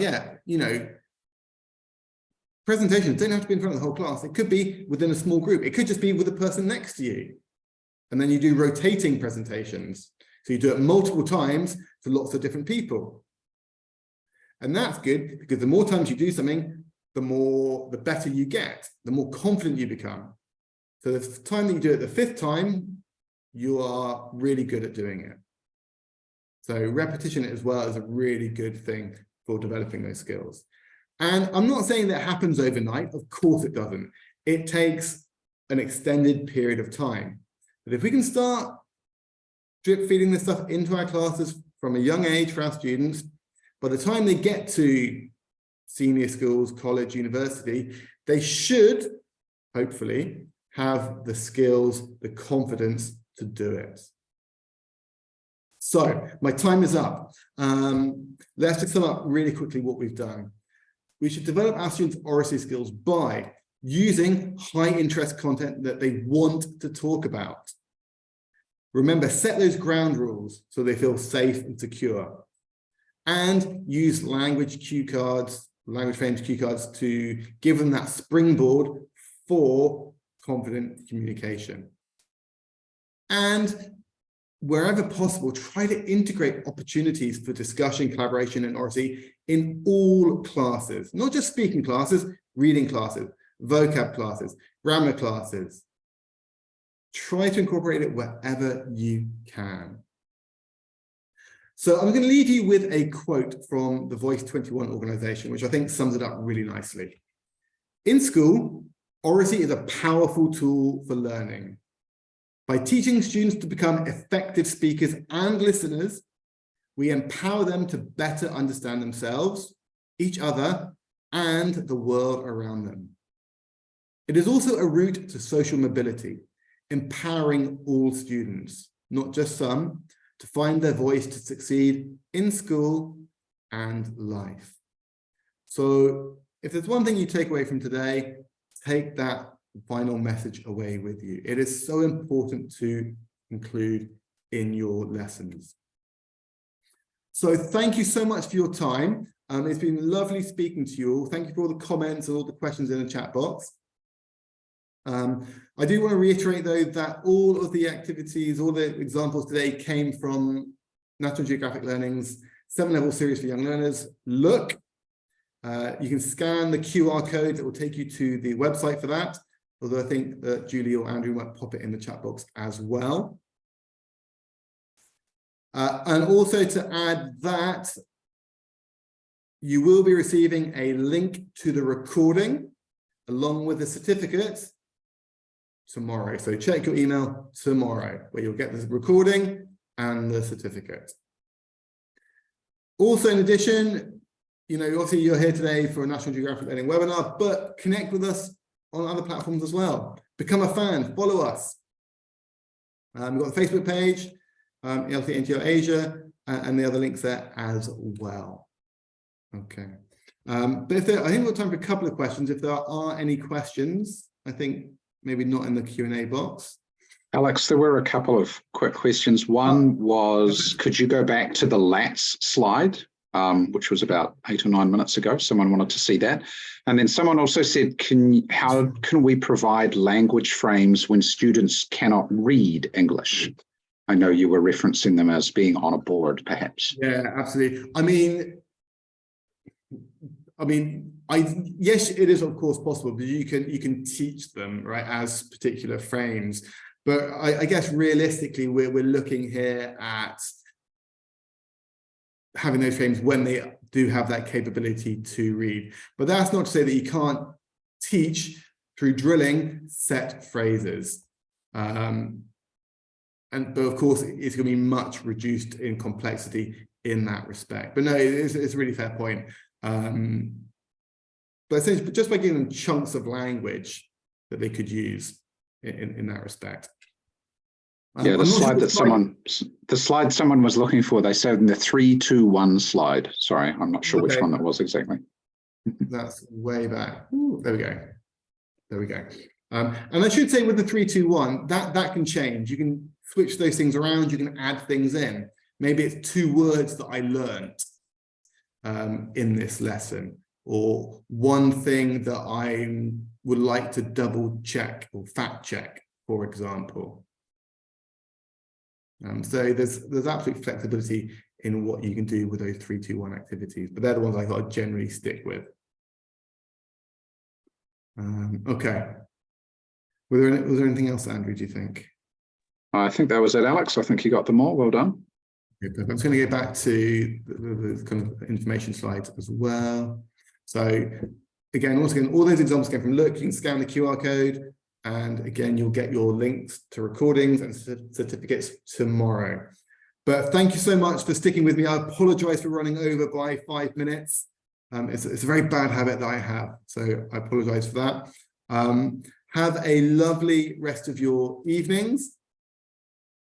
presentations don't have to be in front of the whole class. It could be within a small group. It could just be with the person next to you. And then you do rotating presentations. So you do it multiple times to lots of different people. And that's good because the more times you do something, the better you get, the more confident you become. So the time that you do it the 5th time, you are really good at doing it. So repetition as well is a really good thing for developing those skills. And I'm not saying that happens overnight. Of course it doesn't. It takes an extended period of time. But if we can start drip feeding this stuff into our classes from a young age for our students, by the time they get to senior schools, college, university, they should, hopefully, have the skills, the confidence to do it. So my time is up. Let's just sum up really quickly what we've done. We should develop our students' Oracy skills by using high interest content that they want to talk about. Remember, set those ground rules so they feel safe and secure. And use language cue cards, language frames cue cards to give them that springboard for confident communication. And wherever possible, try to integrate opportunities for discussion, collaboration, and Oracy in all classes, not just speaking classes, reading classes, vocab classes, grammar classes. Try to incorporate it wherever you can. So I'm going to leave you with a quote from the Voice 21 organization, which I think sums it up really nicely. In school, Oracy is a powerful tool for learning. By teaching students to become effective speakers and listeners, we empower them to better understand themselves, each other, and the world around them. It is also a route to social mobility, empowering all students, not just some, to find their voice to succeed in school and life. So if there's one thing you take away from today, take that final message away with you. It is so important to include in your lessons. So thank you so much for your time. It's been lovely speaking to you all. Thank you for all the comments and all the questions in the chat box. I do want to reiterate, though, that all of the activities, all the examples today came from National Geographic Learning's 7-level series for young learners. Look, you can scan the QR code that will take you to the website for that, although I think that Julie or Andrew might pop it in the chat box as well. And also to add that you will be receiving a link to the recording along with the certificate tomorrow. So check your email tomorrow where you'll get the recording and the certificate. Also, in addition, you know, obviously you're here today for a National Geographic Learning webinar, but connect with us on other platforms as well. Become a fan, follow us. We've got the Facebook page, LTNGO Asia, and the other links there as well. Okay. But if there, I think we've got time for a couple of questions. If there are any questions, I think maybe not in the Q&A box. Alex, there were a couple of quick questions. One was, could you go back to the LATS slide, which was about 8 or 9 minutes ago? Someone wanted to see that. And then someone also said, how can we provide language frames when students cannot read English? I know you were referencing them as being on a board, perhaps. Yeah, absolutely. I mean, yes, it is of course possible, but you can teach them, right, as particular frames. But I guess realistically, we're looking here at having those frames when they do have that capability to read. But that's not to say that you can't teach through drilling set phrases. But of course, it's going to be much reduced in complexity in that respect. But no, it's a really fair point. But essentially, just by giving them chunks of language that they could use in that respect. Yeah, the slide someone was looking for, they said in the 3-2-1 slide. Sorry, I'm not sure which one that was exactly. That's way back. Ooh, there we go. There we go. And I should say with the 3-2-1, that can change. You can switch those things around. You can add things in. Maybe it's 2 words that I learned in this lesson, or one thing that I would like to double check or fact check, for example. So there's absolute flexibility in what you can do with those 3-2-1 activities, but they're the ones I thought I'd generally stick with. Okay. Was there anything else, Andrew, do you think? I think that was it, Alex. I think you got them all. Well done. Okay, I'm just going to go back to the kind of information slides as well. So again, once again, all those examples came from Look. You can scan the QR code, and again, you'll get your links to recordings and certificates tomorrow. But thank you so much for sticking with me. I apologize for running over by 5 minutes. It's a very bad habit that I have, so I apologize for that. Have a lovely rest of your evenings.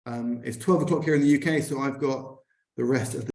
It's 12 o'clock here in the UK, so I've got the rest of the